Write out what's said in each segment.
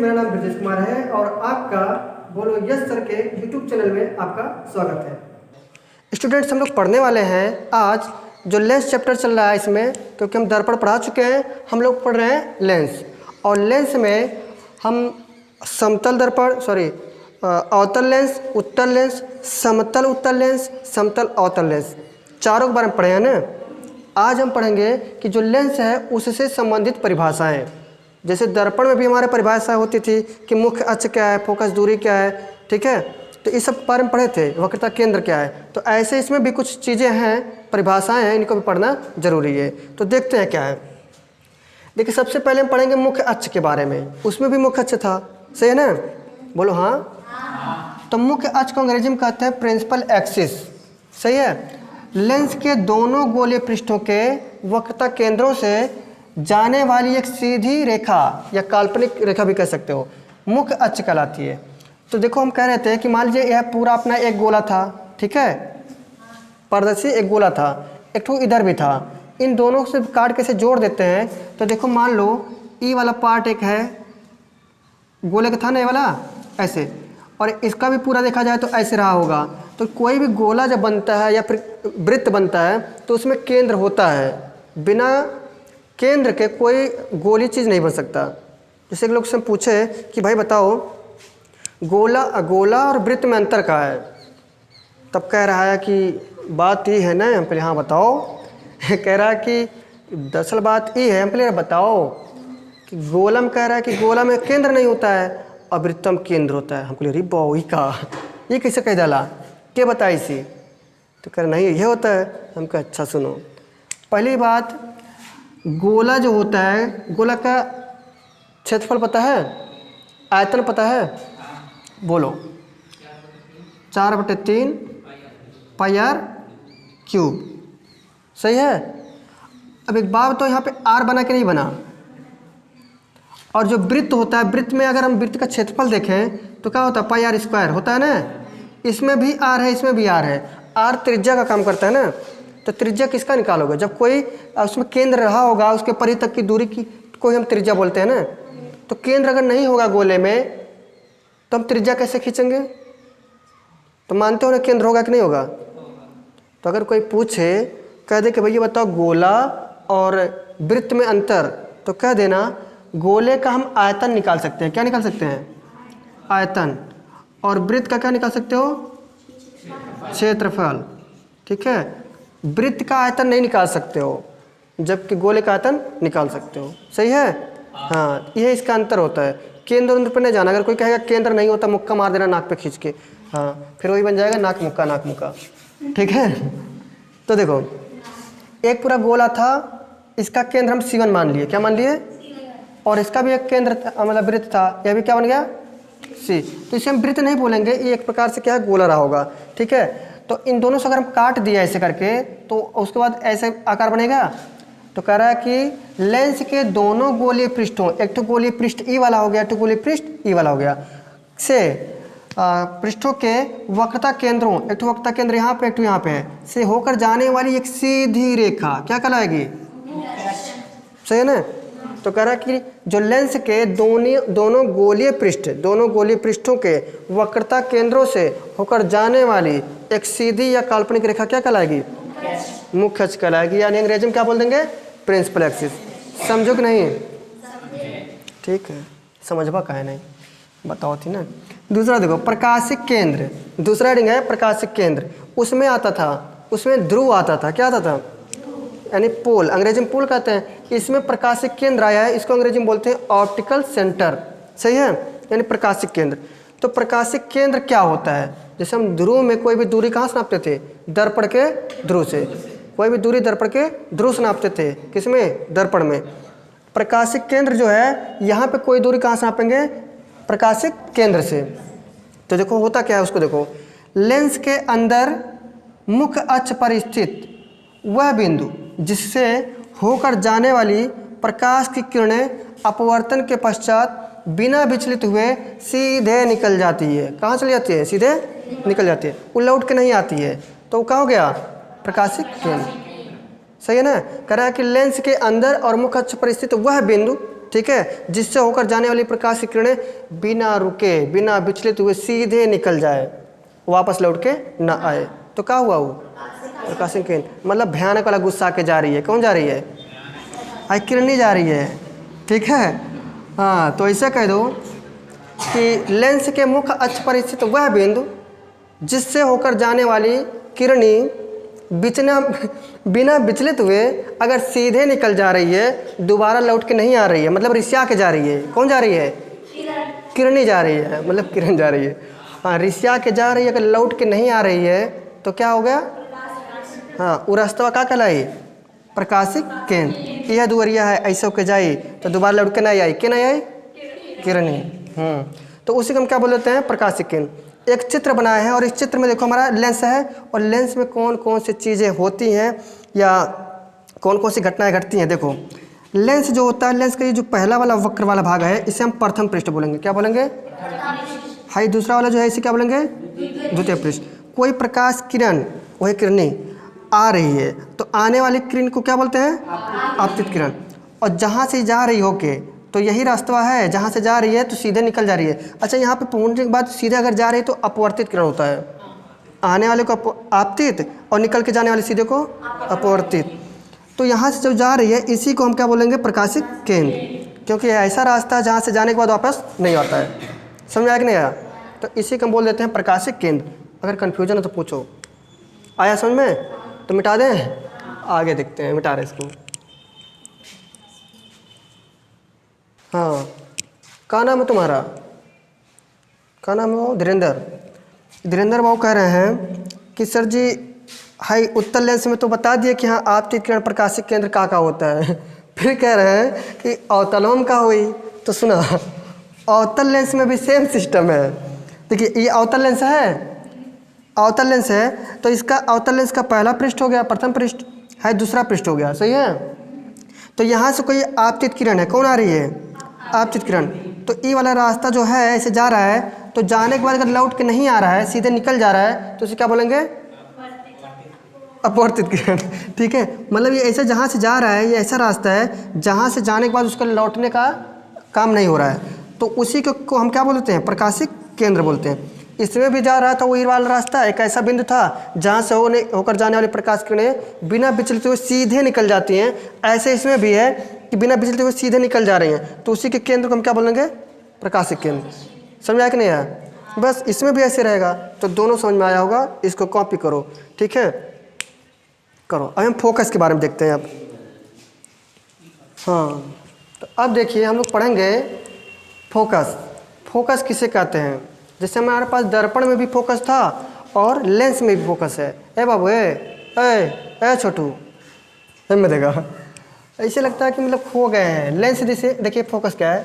मेरा नाम ब्रजेश कुमार है और आपका बोलो यस सर के यूट्यूब चैनल में आपका स्वागत है। स्टूडेंट्स, हम लोग पढ़ने वाले हैं आज जो लेंस चैप्टर चल रहा है इसमें, क्योंकि हम दर्पण पढ़ा चुके हैं, हम लोग पढ़ रहे हैं लेंस। और लेंस में हम समतल दर्पण अवतल लेंस, उत्तल लेंस, समतल उत्तल लेंस, समतल अवतल लेंस, चारों के बारे में पढ़े हैं ना। आज हम पढ़ेंगे कि जो लेंस है उससे संबंधित परिभाषाएं। जैसे दर्पण में भी हमारे परिभाषा होती थी कि मुख्य अक्ष क्या है, फोकस दूरी क्या है, ठीक है, तो इस सब बारे में पढ़े थे। वक्रता केंद्र क्या है, तो ऐसे इसमें भी कुछ चीज़ें हैं, परिभाषाएं हैं, इनको भी पढ़ना जरूरी है। तो देखते हैं क्या है। देखिए, सबसे पहले हम पढ़ेंगे मुख्य अक्ष के बारे में। उसमें भी मुख्य अक्ष था, सही है ना, बोलो हाँ। तो मुख्य अक्ष को अंग्रेजी में कहते हैं प्रिंसिपल एक्सिस, सही है। लेंस के दोनों गोलीय पृष्ठों के वक्रता केंद्रों से जाने वाली एक सीधी रेखा या काल्पनिक रेखा भी कह सकते हो, मुख्य अक्ष कहलाती है। तो देखो, हम कह रहे थे कि मान लीजिए यह पूरा अपना एक गोला था, ठीक है, पारदर्शी एक गोला था, एक ठो इधर भी था। इन दोनों से काट के से जोड़ देते हैं तो देखो, मान लो ई वाला पार्ट एक है गोले का था ना, ये वाला ऐसे, और इसका भी पूरा देखा जाए तो ऐसे रहा होगा। तो कोई भी गोला जब बनता है या फिर वृत्त बनता है तो उसमें केंद्र होता है, बिना केंद्र के कोई गोली चीज़ नहीं बन सकता। जैसे कि लोग से पूछे कि भाई बताओ गोला और वृत्त में अंतर क्या है, तब कह रहा है कि बात ये है ना। हम पहले हाँ बताओ कह रहा है कि दरअसल बात ये है। हम पहले बताओ कि गोला में कह रहा है कि गोला में केंद्र नहीं होता है और वृत्तम केंद्र होता है। हमको अरे बाई का ये कैसे कह डाला, क्या बताई सी, तो कह रहा नहीं ये होता है। हम कह अच्छा सुनो, पहली बात, गोला जो होता है, गोला का क्षेत्रफल पता है, आयतन पता है, बोलो 4/3 पाई आर क्यूब, सही है। अब एक बात तो यहाँ पे आर बना के नहीं बना। और जो वृत्त होता है, वृत्त में अगर हम वृत्त का क्षेत्रफल देखें तो क्या होता है, पाई आर स्क्वायर होता है ना। इसमें भी आर है, इसमें भी आर है। आर त्रिज्या का काम करता है ना। तो त्रिज्या किसका निकालोगे, जब कोई उसमें केंद्र रहा होगा, उसके परि तक की दूरी की कोई हम त्रिज्या बोलते हैं ना। तो केंद्र अगर नहीं होगा गोले में तो हम त्रिज्या कैसे खींचेंगे। तो मानते हो ना केंद्र होगा कि नहीं होगा। तो अगर कोई पूछे, कह दे कि भैया बताओ गोला और वृत्त में अंतर, तो कह देना गोले का हम आयतन निकाल सकते हैं। क्या निकाल सकते हैं, आयतन। और वृत्त का क्या निकाल सकते हो, क्षेत्रफल, ठीक है। वृत्त का आयतन नहीं निकाल सकते हो, जबकि गोले का आयतन निकाल सकते हो, सही है। हाँ, यह इसका अंतर होता है। केंद्र पर नहीं जाना। अगर कोई कहेगा केंद्र नहीं होता, मुक्का मार देना नाक पे खींच के, हाँ, फिर वही बन जाएगा नाक मुक्का, ठीक है। तो देखो, एक पूरा गोला था, इसका केंद्र हम C1 मान लिए, क्या मान लिए, और इसका भी एक केंद्र मतलब वृत्त था, यह भी क्या बन गया C। तो इसे हम वृत्त नहीं बोलेंगे, ये एक प्रकार से क्या है, गोला रहा होगा, ठीक है। तो इन दोनों से अगर हम काट दिया ऐसे करके तो उसके बाद ऐसे आकार बनेगा। तो कह रहा है कि लेंस के दोनों गोलीय पृष्ठों, एक तो गोलीय पृष्ठ ई वाला हो गया, एक तो गोलीय पृष्ठ ई वाला हो गया, से पृष्ठों के वक्रता केंद्रों, एक तो वक्रता केंद्र यहाँ पे, एक तो यहाँ पे है, से होकर जाने वाली एक सीधी रेखा क्या कहलाएगी, सही है ना। तो कह रहा है कि जो लेंस के दोनों गोलीय पृष्ठों के वक्रता केंद्रों से होकर जाने वाली एक सीधी या काल्पनिक रेखा क्या कहलाएगी, मुख्य अक्ष कहलाएगी, यानी अंग्रेजी में क्या बोल देंगे, प्रिंसिपल एक्सिस। समझो कि नहीं, ठीक है, समझबा का है नहीं, बताओ थी ना। दूसरा देखो, प्रकाशिक केंद्र, दूसरा हेडिंग है प्रकाशिक केंद्र। उसमें आता था, उसमें ध्रुव आता था, क्या आता था, यानी पोल, अंग्रेजी में पोल कहते हैं। इसमें प्रकाशिक केंद्र आया है, इसको अंग्रेजी में बोलते हैं ऑप्टिकल सेंटर, सही है, यानी प्रकाशिक केंद्र। तो प्रकाशिक केंद्र क्या होता है, जैसे हम ध्रुव में कोई भी दूरी कहाँ से नापते थे, दर्पण के ध्रुव से, कोई भी दूरी दर्पण के ध्रुव से नापते थे, किसमें, दर्पण में। प्रकाशिक केंद्र जो है, यहाँ पे कोई दूरी कहाँ से नापेंगे, प्रकाशिक केंद्र से। तो देखो होता क्या है, उसको देखो, लेंस के अंदर मुख्य अक्ष पर स्थित वह बिंदु जिससे होकर जाने वाली प्रकाश की किरणें अपवर्तन के पश्चात बिना विचलित हुए सीधे निकल जाती है। कहाँ चली जाती है, सीधे निकल जाती है, वो लौट के नहीं आती है। तो क्या हो गया, प्रकाशिक केंद्र, सही है ना। कह रहा है कि लेंस के अंदर और मुख्य अक्ष पर स्थित वह बिंदु ठीक है, जिससे होकर जाने वाली प्रकाश की किरणें बिना रुके, बिना विचलित हुए सीधे निकल जाए, वापस लौट के ना आए। तो क्या हुआ वो प्रकाशिक किरण, मतलब भयानक वाला गुस्सा के जा रही है। कौन जा रही है? आई किरणें जा रही है, ठीक है। हाँ, तो ऐसा कह दो कि लेंस के मुख्य अक्ष पर स्थित वह बिंदु जिससे होकर जाने वाली किरणें बिना विचलित हुए अगर सीधे निकल जा रही है, दोबारा लौट के नहीं आ रही है, मतलब रिश्या के जा रही है। कौन जा रही है? किरणें जा रही है, मतलब किरण जा रही है। हाँ, रिश्या के जा रही है, अगर लौट के नहीं आ रही है तो क्या हो गया? हाँ, वो रास्ता क्या कहलाई? प्रकाशिक केंद्र। यह दुवरिया है, ऐसे होके जाई तो दोबारा लौट के नहीं आई, के नहीं आई? किरणें। तो उसी को हम क्या बोल देते हैं? प्रकाशिक केंद्र। एक चित्र बनाया है और इस चित्र में देखो हमारा लेंस है, और लेंस में कौन कौन सी चीज़ें होती हैं या कौन कौन सी घटनाएं घटती हैं। देखो लेंस जो होता है, लेंस का ये जो पहला वाला वक्र वाला भाग है, इसे हम प्रथम पृष्ठ बोलेंगे। क्या बोलेंगे? हाई। दूसरा वाला जो है इसे क्या बोलेंगे? द्वितीय पृष्ठ। कोई प्रकाश किरण, वही किरणें आ रही है तो आने वाली किरण को क्या बोलते हैं? आपतित किरण। और जहाँ से जा रही होके, तो यही रास्ता है, जहाँ से जा रही है तो सीधे निकल जा रही है। अच्छा, यहाँ पे पहुँचने के बाद सीधे अगर जा रही है तो अपवर्तित किरण होता है, आने वाले को आपतित और निकल के जाने वाले सीधे को अपवर्तित। तो यहाँ से जब जा रही है इसी को हम क्या बोलेंगे? प्रकाशिक केंद्र, क्योंकि ऐसा रास्ता है जहाँ से जाने के बाद वापस नहीं आता है। समझ आया कि नहीं आया? तो इसी को हम बोल देते हैं प्रकाशिक केंद्र। अगर कन्फ्यूजन है तो पूछो। आया समझ में? तो मिटा दें, आगे देखते हैं, मिटा रहे इसको। हाँ, क्या नाम है तुम्हारा? क्या नाम है वो? धीरेन्द्र बाबू कह रहे हैं कि सर जी हाई उत्तर लेंस में तो बता दिए कि हाँ आपतित किरण प्रकाशिक केंद्र का होता है, फिर कह रहे हैं कि अवतलोम का हुई। तो सुना, अवतल लेंस में भी सेम सिस्टम है। देखिए ये अवतल लेंस है, अवतल लेंस है तो इसका अवतल लेंस का पहला पृष्ठ हो गया, प्रथम पृष्ठ है, दूसरा पृष्ठ हो गया, सही है। तो यहाँ से कोई आपतित किरण है, कौन आ रही है? आपतित किरण। तो ये वाला रास्ता जो है ऐसे जा रहा है, तो जाने के बाद अगर लौट के नहीं आ रहा है, सीधे निकल जा रहा है, तो उसे क्या बोलेंगे? अपवर्तित किरण, ठीक है। मतलब ये ऐसा जहाँ से जा रहा है, ये ऐसा रास्ता है जहाँ से जाने के बाद उसका लौटने का काम नहीं हो रहा है, तो उसी को हम क्या बोलते हैं? प्रकाशिक केंद्र बोलते हैं। इसमें भी जा रहा था वही वाला रास्ता, एक ऐसा बिंदु था जहाँ से होकर जाने वाली प्रकाश किरणें बिना विचलित हुए सीधे निकल जाती हैं। ऐसे इसमें भी है कि बिना विचलित हुए सीधे निकल जा रही हैं, तो उसी के केंद्र को हम क्या बोलेंगे? प्रकाशिक केंद्र। समझ आया कि नहीं आया? बस इसमें भी ऐसे रहेगा, तो दोनों समझ में आया होगा। इसको कॉपी करो, ठीक है, करो। अब हम फोकस के बारे में देखते हैं अब। हाँ, तो अब देखिए हम लोग पढ़ेंगे फोकस। फोकस किसे कहते हैं? जैसे हमारे पास दर्पण में भी फोकस था और लेंस में भी फोकस है। ए बाबू, ए छोटू, में देगा, ऐसे लगता है कि मतलब खो गए हैं। लेंस जैसे देखिए फोकस क्या है,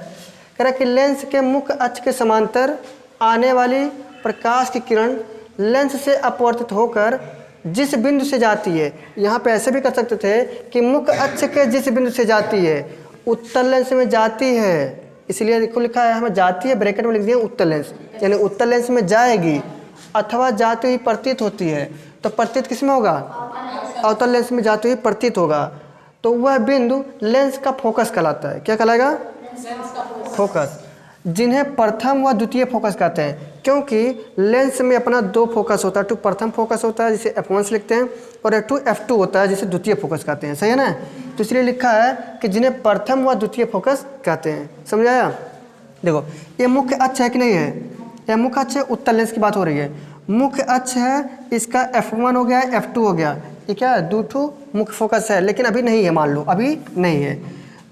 कह रहा है कि लेंस के मुख्य अक्ष के समांतर आने वाली प्रकाश की किरण लेंस से अपवर्तित होकर जिस बिंदु से जाती है, यहाँ पे ऐसे भी कर सकते थे कि मुख्य अक्ष के जिस बिंदु से जाती है, उत्तर लेंस में जाती है, इसलिए देखो लिखा है हमें जाती है, ब्रैकेट में लिख दिया उत्तर लेंस, यानी उत्तर लेंस में जाएगी अथवा जाती हुई प्रतीत होती है। तो प्रतीत किस में होगा? अवतल लेंस में जाती हुई प्रतीत होगा। तो वह बिंदु लेंस का फोकस कहलाता है। क्या कहलाएगा? फोकस, जिन्हें प्रथम व द्वितीय फोकस कहते हैं, क्योंकि लेंस में अपना दो फोकस होता है। टू प्रथम फोकस होता है जिसे F1 से लिखते हैं, और F2 होता है जिसे द्वितीय फोकस कहते हैं, सही है ना। तो इसलिए लिखा है कि जिन्हें प्रथम व द्वितीय फोकस कहते हैं। समझ आया? देखो ये मुख्य अक्ष है कि नहीं है? यह मुख्य अक्ष है, उत्तर लेंस की बात हो रही है। मुख्य अक्ष है, इसका F1 हो गया, F2 हो गया, ये क्या है? दो ठो मुख्य फोकस है, लेकिन अभी नहीं है, मान लो अभी नहीं है।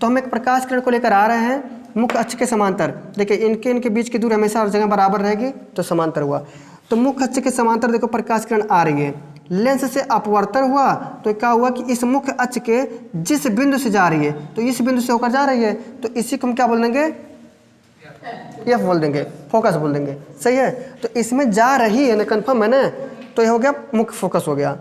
तो हम एक प्रकाश किरण को लेकर आ रहे हैं मुख्य अक्ष के समांतर। देखिए इनके बीच की दूरी हमेशा हर जगह बराबर रहेगी, तो समांतर हुआ। तो मुख्य अक्ष के समांतर देखो प्रकाश किरण आ रही है, लेंस से अपवर्तन हुआ, तो क्या हुआ कि इस मुख्य अक्ष के जिस बिंदु से जा रही है, तो इस बिंदु से होकर जा रही है, तो इसी को हम क्या बोल देंगे? F बोल देंगे, फोकस बोल देंगे, सही है। तो इसमें जा रही है ना, कन्फर्म है ना, तो यह हो गया मुख्य फोकस हो गया।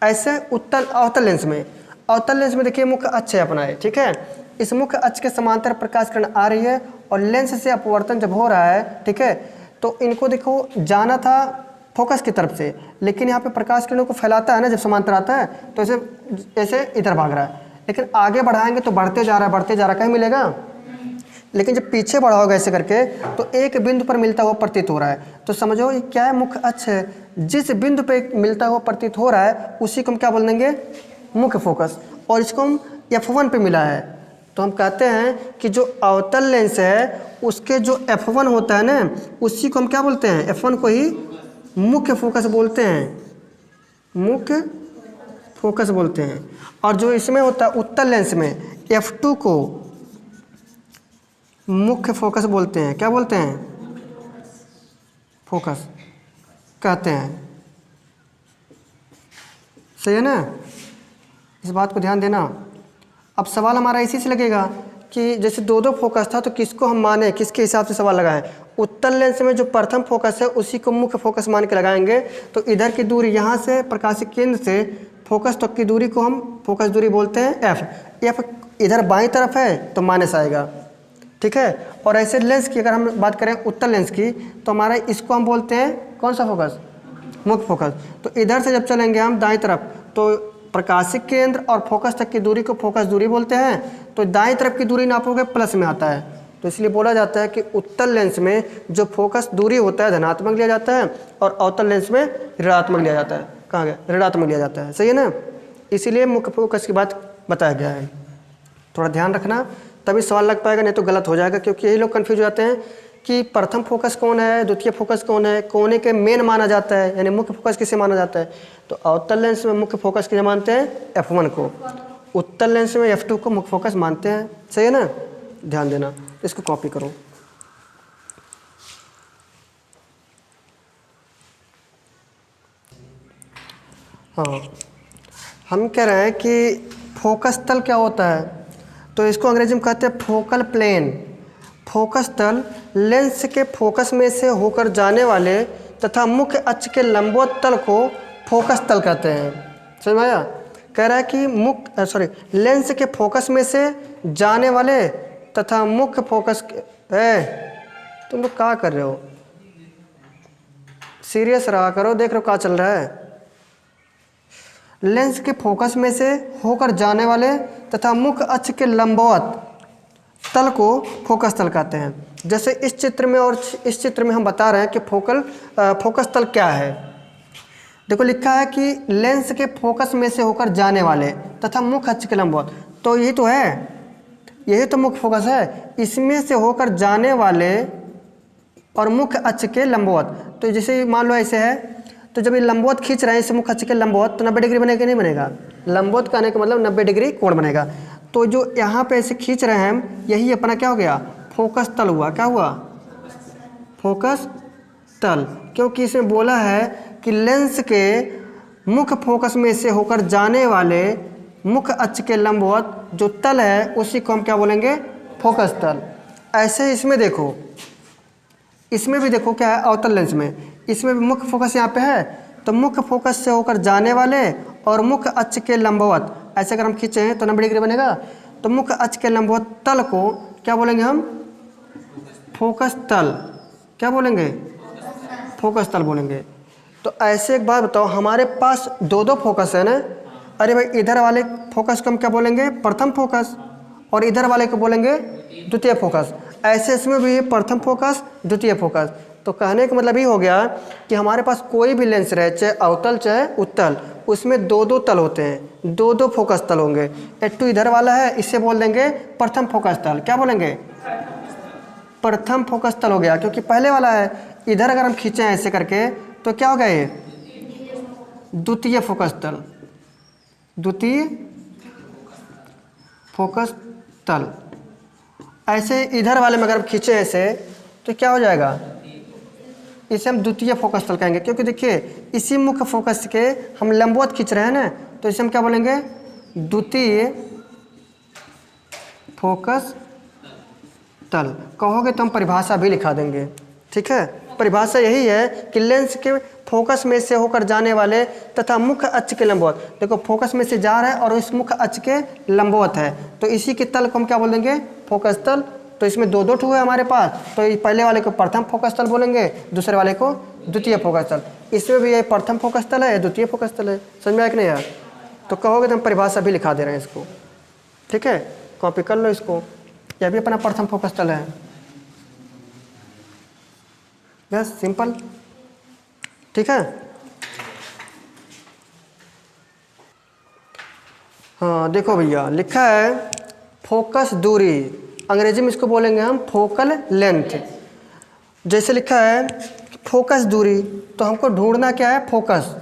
ऐसे अवतल लेंस में देखिए मुख्य अक्ष है अपना है, ठीक है। इस मुख्य अक्ष के समांतर प्रकाश किरण आ रही है और लेंस से अपवर्तन जब हो रहा है, ठीक है, तो इनको देखो जाना था फोकस की तरफ से, लेकिन यहाँ पे प्रकाश किरणों को फैलाता है ना, जब समांतर आता है तो ऐसे इधर भाग रहा है, लेकिन आगे बढ़ाएंगे तो बढ़ते जा रहा है, कहीं मिलेगा लेकिन जब पीछे बढ़ाओगे ऐसे करके तो एक बिंदु पर मिलता हुआ प्रतीत हो रहा है। तो समझो ये क्या है, मुख्य अक्ष है। जिस बिंदु पे मिलता हुआ प्रतीत हो रहा है उसी को हम क्या बोल देंगे, मुख्य फोकस। और इसको हम F1 पे मिला है तो हम कहते हैं कि जो अवतल लेंस है उसके जो F1 होता है ना, उसी को हम क्या बोलते हैं, F1 को ही मुख्य फोकस बोलते हैं, मुख्य फोकस बोलते हैं। और जो इसमें होता है उत्तल लेंस में F2 को मुख्य फोकस बोलते हैं। क्या बोलते हैं, फोकस कहते हैं। सही है ना, इस बात को ध्यान देना। अब सवाल हमारा इसी से लगेगा कि जैसे दो दो फोकस था तो किसको हम माने, किसके हिसाब से सवाल लगाएं। उत्तल लेंस में जो प्रथम फोकस है उसी को मुख्य फोकस मान के लगाएंगे। तो इधर की दूरी यहाँ से प्रकाशिक केंद्र से फोकस तक की दूरी को हम फोकस दूरी बोलते हैं F इधर बाईं तरफ है तो माइनस आएगा, ठीक है। और ऐसे लेंस की अगर हम बात करें उत्तल लेंस की तो हमारा इसको हम बोलते हैं कौन सा फोकस, मुख्य फोकस। तो इधर से जब चलेंगे हम दाईं तरफ तो प्रकाशिक केंद्र और फोकस तक की दूरी को फोकस दूरी बोलते हैं। तो दाईं तरफ की दूरी नापोगे प्लस में आता है, तो इसलिए बोला जाता है कि उत्तल लेंस में जो फोकस दूरी होता है धनात्मक लिया जाता है और अवतल लेंस में ऋणात्मक लिया जाता है। कहाँ गया, ऋणात्मक लिया जाता है। सही है ना, इसीलिए मुख्य फोकस की बात बताया गया है। थोड़ा ध्यान रखना तभी सवाल लग पाएगा, नहीं तो गलत हो जाएगा। क्योंकि यही लोग कन्फ्यूज हो जाते हैं कि प्रथम फोकस कौन है, द्वितीय फोकस कौन है, कोने के मेन माना जाता है, यानी मुख्य फोकस किसे माना जाता है। तो अवतल लेंस में मुख्य फोकस किसे मानते हैं, F1 को। उत्तल लेंस में F2 को मुख्य फोकस मानते हैं। सही है ना, ध्यान देना, इसको कॉपी करो। हाँ, हम कह रहे हैं कि फोकस तल क्या होता है, तो इसको अंग्रेजी में कहते हैं फोकल प्लेन। फोकस तल लेंस के फोकस में से होकर जाने वाले तथा मुख्य अक्ष के लंबवत तल को फोकस तल कहते हैं। समझ में आया, कह रहा है कि लेंस के फोकस में से जाने वाले तथा मुख्य फोकस तुम लोग क्या कर रहे हो, सीरियस रहा करो, देख रहे हो क्या चल रहा है। लेंस के फोकस में से होकर जाने वाले तथा मुख्य अक्ष के लंबवत तल को फोकस तल कहते हैं। जैसे इस चित्र में और इस चित्र में हम बता रहे हैं कि फोकस तल क्या है। देखो लिखा है कि लेंस के फोकस में से होकर जाने वाले तथा मुख्य अक्ष के लंबवत, तो यही तो है, यही तो मुख्य फोकस है। इसमें से होकर जाने वाले और मुख्य अक्ष के लंबवत, तो जैसे मान लो ऐसे है, तो जब ये लंबवत खींच रहे हैं इस मुख्य अक्ष के लंबवत, तो 90 डिग्री बनेगा नहीं बनेगा, लंबवत कहने का मतलब 90 डिग्री कोण बनेगा। तो जो यहाँ पे ऐसे खींच रहे हैं हम, यही अपना क्या हो गया, फोकस तल हुआ। क्या हुआ, फोकस तल। क्योंकि इसमें बोला है कि लेंस के मुख्य फोकस में से होकर जाने वाले मुख्य अक्ष के लंबवत जो तल है उसी को हम क्या बोलेंगे, फोकस तल। ऐसे इसमें देखो, इसमें भी देखो क्या है, अवतल लेंस में, इसमें भी मुख्य फोकस यहाँ पे है, तो मुख्य फोकस से होकर जाने वाले और मुख्य अक्ष के लंबवत, ऐसे अगर हम खींचे हैं तो 90 डिग्री बनेगा। तो मुख्य अक्ष के लंबवत तल को क्या बोलेंगे हम, फोकस तल। क्या बोलेंगे, फोकस तल बोलेंगे। तो ऐसे एक बात बताओ, हमारे पास दो दो फोकस है ना, अरे भाई इधर वाले फोकस को हम क्या बोलेंगे, प्रथम फोकस, और इधर वाले को बोलेंगे द्वितीय फोकस। ऐसे इसमें भी प्रथम फोकस द्वितीय फोकस। तो कहने का मतलब ये हो गया कि हमारे पास कोई भी लेंस रहे, चाहे अवतल चाहे उत्तल, उसमें दो दो तल होते हैं, दो दो फोकस तल होंगे। F2 इधर वाला है, इससे बोल देंगे प्रथम फोकस तल। क्या बोलेंगे, प्रथम फोकस तल हो गया, क्योंकि पहले वाला है। इधर अगर हम खींचे ऐसे करके तो क्या हो गया, ये द्वितीय फोकस तल, द्वितीय फोकस तल। ऐसे इधर वाले में अगर खींचे ऐसे तो क्या हो जाएगा, इसे हम द्वितीय फोकस तल कहेंगे। क्योंकि देखिए इसी मुख्य फोकस के हम लंबवत खींच रहे हैं ना, तो इसे हम क्या बोलेंगे, द्वितीय फोकस तल। कहोगे तो हम परिभाषा भी लिखा देंगे, ठीक है। परिभाषा यही है कि लेंस के फोकस में से होकर जाने वाले तथा मुख्य अक्ष के लंबवत, देखो फोकस में से जा रहा है और इस मुख्य अक्ष के लंबवत है, तो इसी के तल को हम क्या बोल देंगे, फोकस तल। तो इसमें दो दो ठो है हमारे पास, तो पहले वाले को प्रथम फोकस तल बोलेंगे, दूसरे वाले को द्वितीय फोकस तल। इसमें भी ये प्रथम फोकस तल है, द्वितीय फोकस तल है। समझ में आया कि नहीं यार, तो कहोगे तो हम परिभाषा भी लिखा दे रहे हैं इसको, ठीक है, कॉपी कर लो इसको। यह भी अपना प्रथम फोकस तल है। बस सिंपल, ठीक है। हाँ देखो भैया, लिखा है फोकस दूरी, अंग्रेजी में इसको बोलेंगे हम फोकल लेंथ। जैसे लिखा है फोकस दूरी, तो हमको ढूंढना क्या है, फोकस।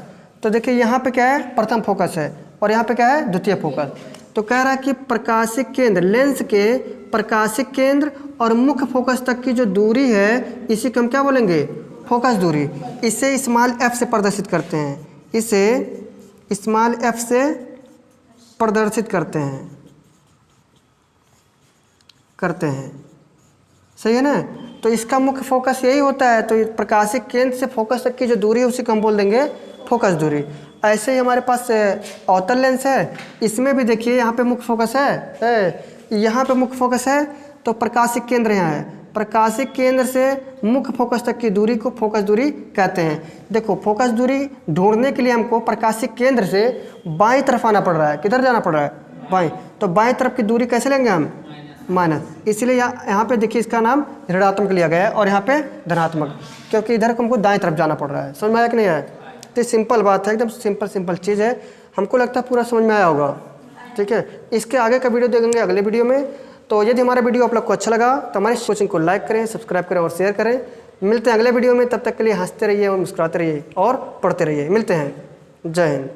तो देखिए यहाँ पे क्या है, प्रथम फोकस है, और यहाँ पे क्या है, द्वितीय फोकस। तो कह रहा है कि प्रकाशिक केंद्र, लेंस के प्रकाशिक केंद्र और मुख्य फोकस तक की जो दूरी है, इसी को हम क्या बोलेंगे, फोकस दूरी। इसे स्मॉल एफ से प्रदर्शित करते हैं, इसे स्मॉल एफ से प्रदर्शित करते हैं, सही है ना। तो इसका मुख्य फोकस यही होता है। तो प्रकाशिक केंद्र से फोकस तक की जो दूरी है उसी को हम बोल देंगे फोकस दूरी। ऐसे ही हमारे पास अवतल लेंस है, इसमें भी देखिए यहाँ पे मुख्य फोकस है, यहाँ पे मुख्य फोकस है, तो प्रकाशिक केंद्र यहाँ है। प्रकाशिक केंद्र से मुख्य फोकस तक की दूरी को फोकस दूरी कहते हैं। देखो फोकस दूरी ढूंढने के लिए हमको प्रकाशिक केंद्र से बाईं तरफ आना पड़ रहा है। किधर जाना पड़ रहा है, बाईं। तो बाईं तरफ की दूरी कैसे लेंगे हम, माइनस। इसलिए यहाँ पे देखिए इसका नाम ऋणात्मक लिया गया है और यहाँ पे धनात्मक, क्योंकि इधर हमको दाएं तरफ जाना पड़ रहा है। समझ में आया कि नहीं आया। तो सिंपल बात है, एकदम सिंपल चीज़ है। हमको लगता है पूरा समझ में आया होगा, ठीक है। इसके आगे का वीडियो देखेंगे अगले वीडियो में। तो यदि हमारा वीडियो आप लोग को अच्छा लगा तो हमारे कोचिंग को लाइक करें, सब्सक्राइब करें और शेयर करें। मिलते हैं अगले वीडियो में, तब तक के लिए हंसते रहिए और मुस्कुराते रहिए और पढ़ते रहिए। मिलते हैं, जय हिंद।